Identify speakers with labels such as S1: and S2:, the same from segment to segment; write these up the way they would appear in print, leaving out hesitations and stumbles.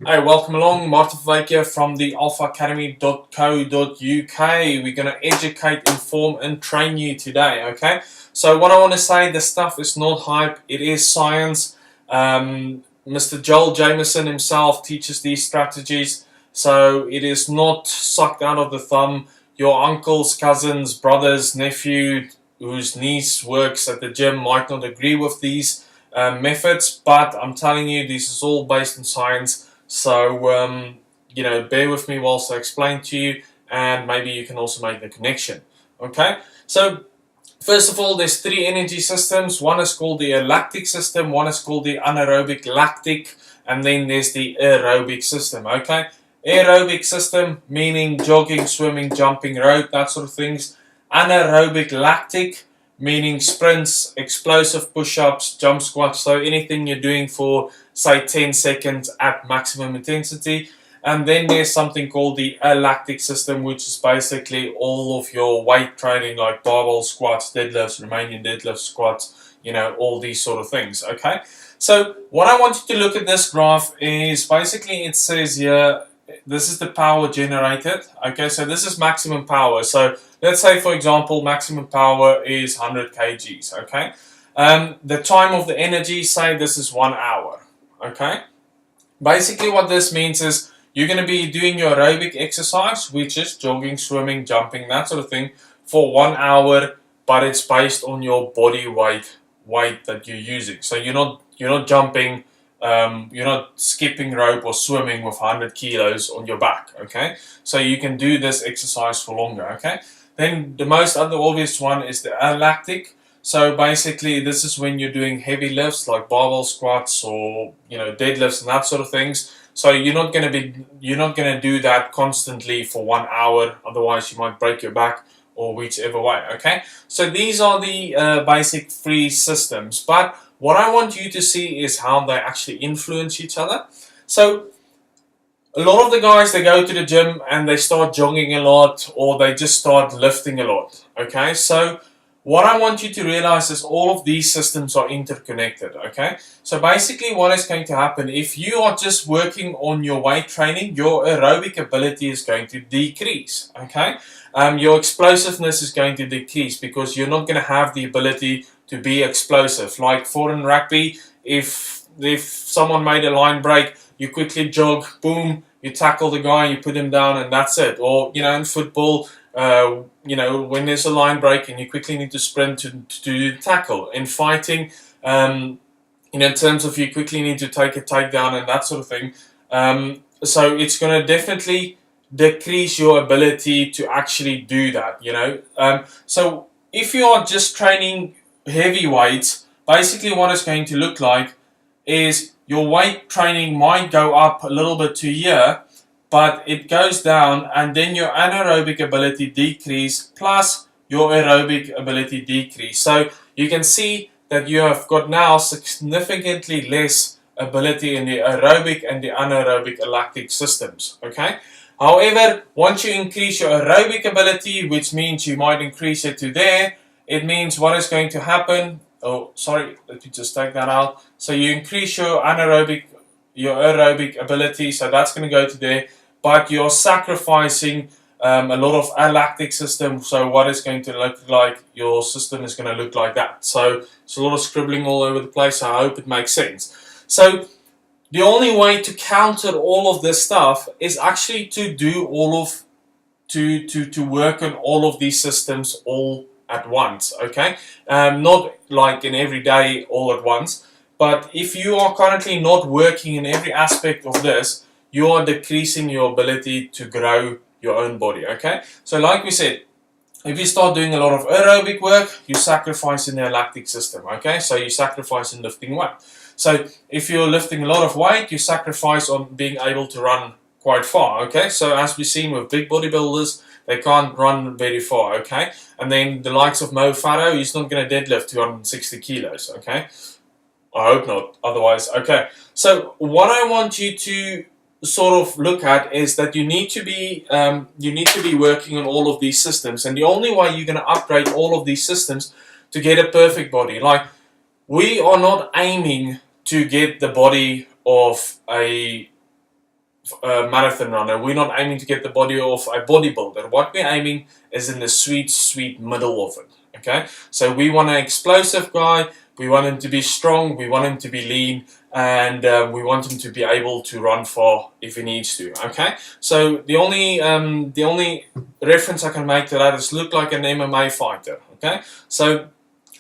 S1: Hey, welcome along. Martin Verwyk here from the alphaacademy.co.uk. We're going to educate, inform, and train you today, okay? So, what I want to say, the stuff is not hype, it is science. Mr. Joel Jameson himself teaches these strategies, so it is not sucked out of the thumb. Your uncles, cousins, brothers, nephew, whose niece works at the gym might not agree with these methods, but I'm telling you, this is all based on science. So, bear with me whilst I explain to you, and maybe you can also make the connection. Okay? So, first of all, there's three energy systems. One is called the lactic system, one is called the anaerobic lactic, and then there's the aerobic system. Okay? Aerobic system, meaning jogging, swimming, jumping rope, that sort of things. Anaerobic lactic, meaning sprints, explosive push-ups, jump squats, so anything you're doing for say 10 seconds at maximum intensity. And then there's something called the lactic system, which is basically all of your weight training like barbell squats, deadlifts, Romanian deadlift squats, all these sort of things. Okay, so what I want you to look at this graph is basically it says here this is the power generated. Okay, so this is maximum power. So let's say, for example, maximum power is 100 kgs. Okay, the time of the energy, say this is 1 hour. Okay, basically what this means is you're going to be doing your aerobic exercise, which is jogging, swimming, jumping, that sort of thing, for 1 hour, but it's based on your body weight that you're using. So you're not jumping, you're not skipping rope or swimming with 100 kilos on your back. Okay, so you can do this exercise for longer. Okay, then the most other obvious one is the lactic. So basically, this is when you're doing heavy lifts like barbell squats or deadlifts and that sort of things. So you're not gonna do that constantly for 1 hour. Otherwise, you might break your back or whichever way. Okay. So these are the basic three systems. But what I want you to see is how they actually influence each other. So a lot of the guys, they go to the gym and they start jogging a lot or they just start lifting a lot. Okay. So what I want you to realize is all of these systems are interconnected, okay? So basically what is going to happen, if you are just working on your weight training, your aerobic ability is going to decrease, okay? Your explosiveness is going to decrease because you're not going to have the ability to be explosive. Like for in rugby, if someone made a line break, you quickly jog, boom, you tackle the guy, you put him down, and that's it. Or, in football, when there's a line break and you quickly need to sprint to do the tackle. In fighting, in terms of you quickly need to take a takedown and that sort of thing. So it's going to definitely decrease your ability to actually do that, So if you are just training heavy weights, basically what it's going to look like is your weight training might go up a little bit to here, but it goes down and then your anaerobic ability decrease plus your aerobic ability decrease. So you can see that you have got now significantly less ability in the aerobic and the anaerobic lactic systems. Okay. However, once you increase your aerobic ability, which means you might increase it to there, it means what is going to happen. Oh, sorry, let me just take that out. So you increase your aerobic ability, so that's going to go to there, but you're sacrificing a lot of lactic system. So what is going to look like? Your system is going to look like that. So it's a lot of scribbling all over the place. I hope it makes sense. So the only way to counter all of this stuff is actually to do all of to work on all of these systems all at once. Okay, not like in every day all at once. But if you are currently not working in every aspect of this, you are decreasing your ability to grow your own body, okay? So like we said, if you start doing a lot of aerobic work, you sacrifice in the lactic system, okay? So you sacrifice in lifting weight. So if you're lifting a lot of weight, you sacrifice on being able to run quite far, okay? So as we've seen with big bodybuilders, they can't run very far, okay? And then the likes of Mo Farah, he's not going to deadlift 260 kilos, okay? I hope not, otherwise, okay. So what I want you to sort of look at is that you need to be working on all of these systems, and the only way you're going to upgrade all of these systems to get a perfect body. Like, we are not aiming to get the body of a marathon runner. We're not aiming to get the body of a bodybuilder. What we're aiming is in the sweet middle of it. Okay, so we want an explosive guy. We want him to be strong. We want him to be lean, and we want him to be able to run far if he needs to. Okay, so the only reference I can make to that is look like an MMA fighter. Okay, so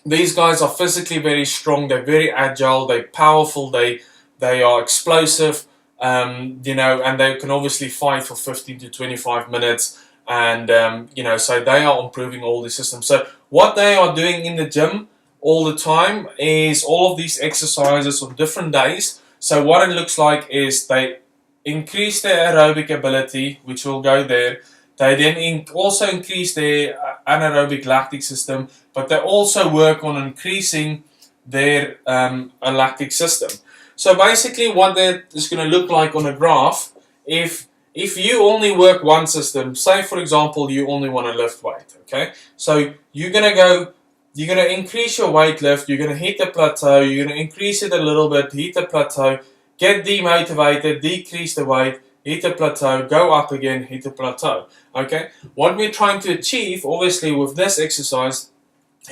S1: these guys are physically very strong. They're very agile. They're powerful. They are explosive. You know, and they can obviously fight for 15 to 25 minutes. And you know, so they are improving all the systems. So what they are doing in the gym all the time is all of these exercises on different days. So what it looks like is they increase their aerobic ability, which will go there. They then also increase their anaerobic lactic system, but they also work on increasing their lactic system. So basically what that is going to look like on a graph, if you only work one system, say for example you only want to lift weight, okay? So you're going to increase your weight lift, you're going to hit the plateau, you're going to increase it a little bit, hit the plateau, get demotivated, decrease the weight, hit the plateau, go up again, hit the plateau, okay? What we're trying to achieve, obviously, with this exercise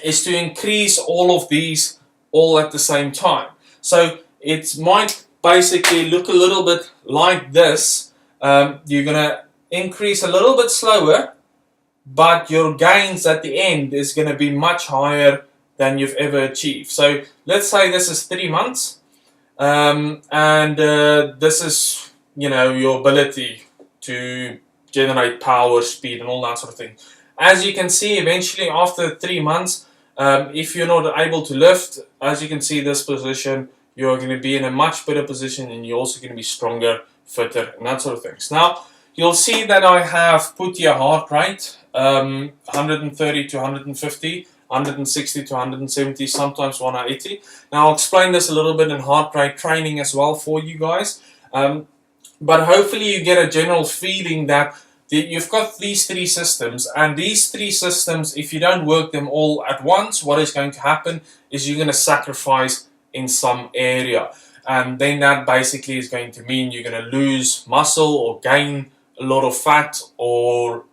S1: is to increase all of these all at the same time. So it might basically look a little bit like this. You're going to increase a little bit slower, but your gains at the end is going to be much higher than you've ever achieved. So let's say this is 3 months, and this is, you know, your ability to generate power, speed, and all that sort of thing. As you can see, eventually after 3 months, if you're not able to lift, as you can see this position, you're going to be in a much better position, and you're also going to be stronger, fitter, and that sort of things. Now, you'll see that I have put your heart rate, 130 to 150, 160 to 170, sometimes 180. Now, I'll explain this a little bit in heart rate training as well for you guys. But hopefully you get a general feeling that you've got these three systems, and these three systems, if you don't work them all at once, what is going to happen is you're going to sacrifice in some area, and then that basically is going to mean you're going to lose muscle or gain a lot of fat, or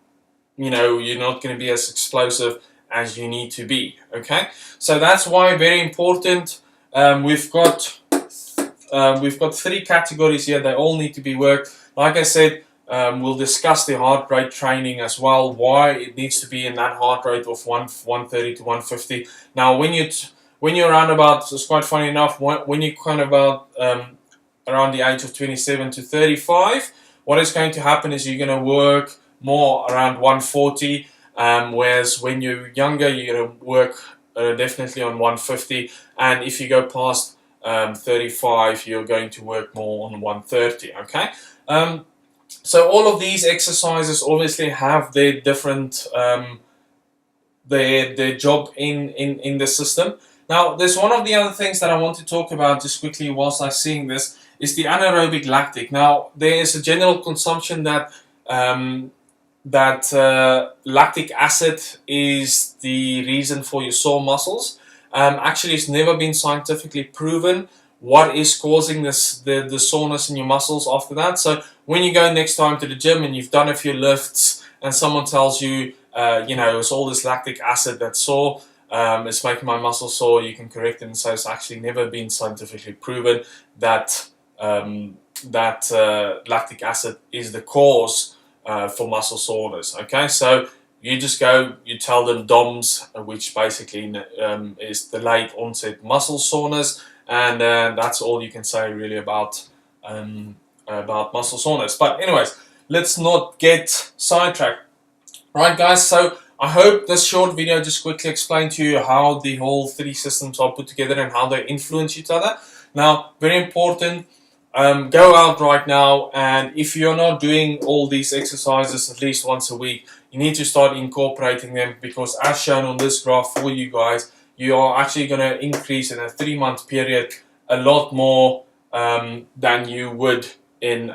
S1: you know, you're not going to be as explosive as you need to be. Okay, so that's why very important. We've got 3 categories here. They all need to be worked. Like I said, we'll discuss the heart rate training as well, why it needs to be in that heart rate of 130 to 150. Now, when you're around about, it's quite funny enough, when you're kind of about around the age of 27 to 35, what is going to happen is you're going to work more around 140, whereas when you're younger, you're going to work definitely on 150, and if you go past 35, you're going to work more on 130, okay? So all of these exercises obviously have their different, their job in the system. Now, there's one of the other things that I want to talk about just quickly whilst I'm seeing this, is the anaerobic lactic. Now, there is a general consumption that lactic acid is the reason for your sore muscles. Actually, it's never been scientifically proven what is causing the soreness in your muscles after that. So when you go next time to the gym and you've done a few lifts and someone tells you, you know, it's all this lactic acid that's sore, it's making my muscles sore, you can correct it and say it's actually never been scientifically proven that lactic acid is the cause for muscle soreness. Okay, so you just go, you tell them DOMS, which basically is delayed onset muscle soreness, and that's all you can say really about muscle soreness. But anyways, let's not get sidetracked. Right, guys, so I hope this short video just quickly explained to you how the whole 3 systems are put together and how they influence each other. Now, very important, go out right now, and if you're not doing all these exercises at least once a week, you need to start incorporating them, because as shown on this graph for you guys, you are actually going to increase in a 3-month period a lot more than you would in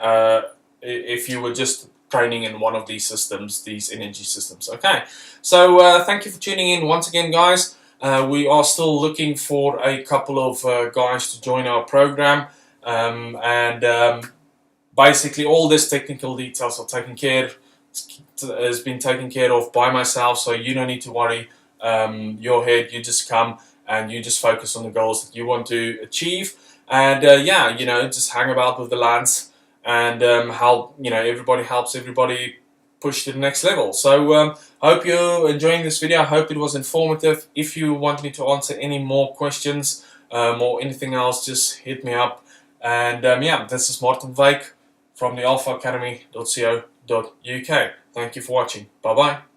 S1: if you were just training in one of these systems, these energy systems. Okay, so thank you for tuning in once again, guys. We are still looking for a couple of guys to join our program, basically all this technical details are taken care has been taken care of by myself, so you don't need to worry your head. You just come and you just focus on the goals that you want to achieve, and yeah, you know, just hang about with the lads and help, you know, everybody helps everybody push to the next level. So hope you're enjoying this video. I hope it was informative. If you want me to answer any more questions or anything else, just hit me up. And yeah, this is Martin Wyk from the alphaacademy.co.uk. Thank you for watching. Bye bye.